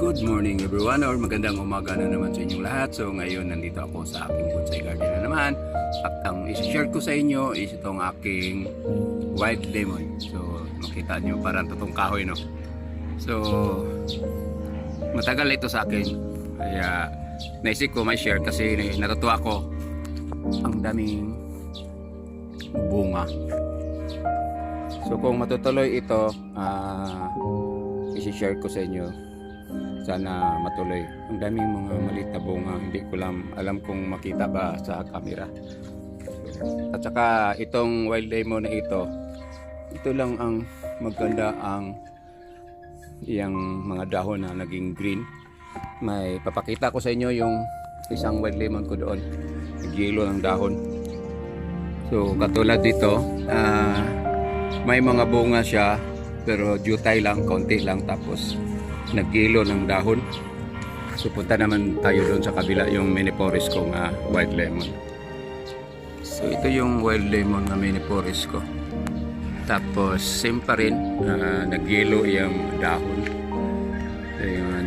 Good morning everyone, or magandang umaga na naman sa inyong lahat. So ngayon nandito ako sa aking bonsai garden na naman. At ang isi-share ko sa inyo is itong aking wild lemon. So makita nyo parang totoong kahoy, no? So matagal ito sa akin, kaya naisip ko may share kasi natutuwa ko. Ang daming bunga. So kung matutuloy ito, isi-share ko sa inyo, sana matuloy. Ang daming mga maliit na bunga, hindi ko alam kung makita ba sa camera. At saka itong wild lemon na ito lang ang maganda, ang iyang mga dahon na naging green. May papakita ko sa inyo yung isang wild lemon ko doon, nag-yellow ng dahon. So katulad dito, may mga bunga siya pero jutay lang, konti lang, tapos nag-yellow ng dahon. So punta naman tayo doon sa kabila, yung mini forest kong wild lemon. So ito yung wild lemon na mini forest ko. Tapos same pa rin, nag-yellow yung dahon. Ayun,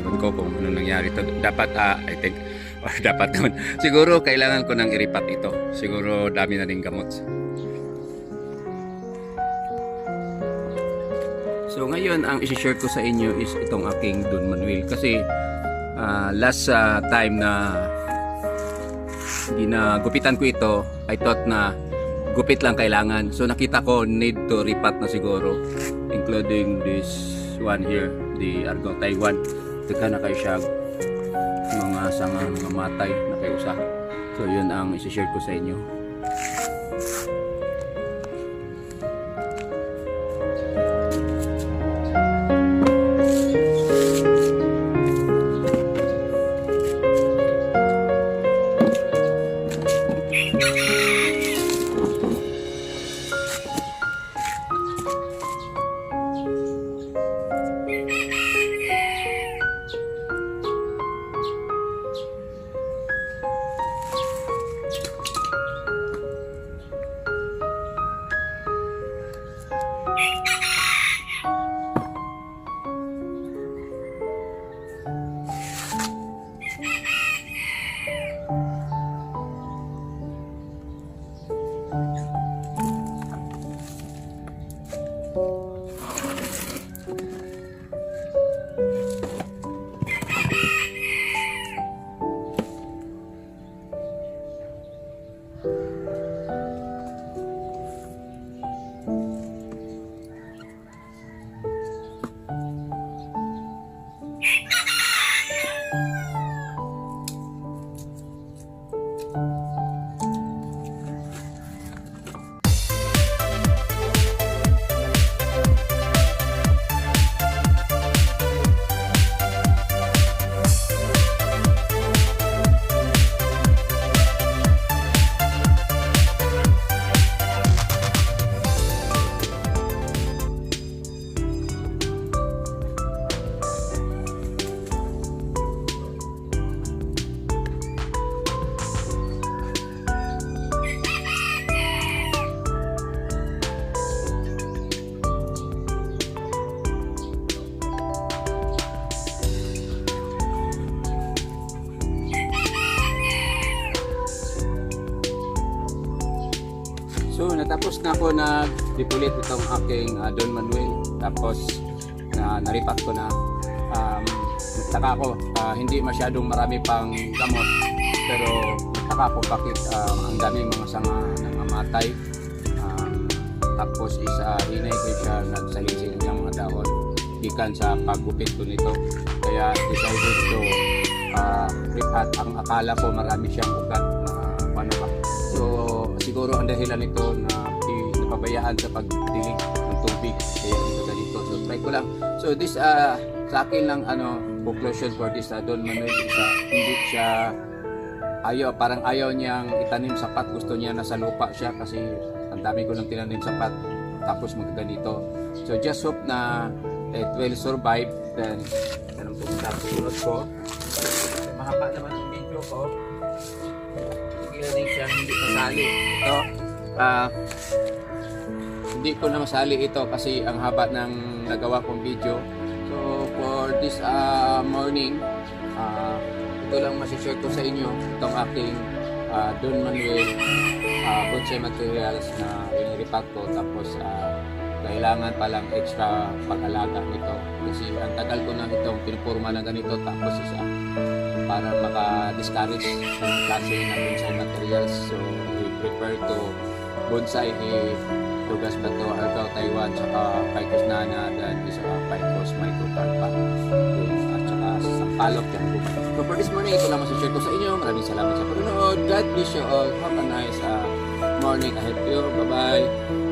ewan ko kung ano nangyari ito. Dapat, I think, dapat naman. Siguro kailangan ko nang iripat ito. Siguro dami na rin gamot. So ngayon ang isi-share ko sa inyo is itong aking Don Manuel, kasi last time na ginagupitan ko ito, I thought na gupit lang kailangan. So nakita ko need to repat na siguro, including this one here, the Argao Taiwan. Teka na kayo siya, mga sanga, mga matay na kayo sa. So yun ang isi-share ko sa inyo. So natapos na ako nag-depulit itong aking Don Manuel, tapos naripat ko na. Nagtaka ako, hindi masyadong marami pang gamot, pero nagtaka ako bakit ang daming mga sanga nangamatay. Tapos hinay ko siya, nagsalisin niyang mga dahon gikan sa paggupit ko nito, kaya decided to ripat. Ang akala ko marami siyang ugat na ano ba. So siguro ang dahilan nito na napabayaan sa pagdilig ng tubig, kaya dito ganito. So try ko lang. So this sa akin lang conclusion for this Don Manuel, hindi siya parang ayaw niyang itanim sapat. Gusto niya nasa lupa siya, kasi ang dami ko nang tinanim sapat tapos magganito. So just hope na it will survive. Then anong pumunta sa sunod ko, mahaba naman ang video ko. Galing siya hindi masali ito. Hindi ko na masali ito kasi ang haba ng nagawa kong video. So for this morning, ito lang masishare ko sa inyo itong aking Don Manuel bonsai materials na iniripack ko. Tapos kailangan palang extra pag-alaga nito kasi ang tagal ko na itong pinupurma na ganito. Tapos isa para maka-discourage ng klase ng bonsai materials, so we prefer to bonsai Tugas Bato, Argao, Taiwan, saka Picos Nana, dan isa Picos Microcarpa, at saka Sampalok yan. So for this morning, ito lang masishare ko sa inyo. Maraming salamat sa panonood. God bless you all. Have a nice morning ahead of you. Bye-bye.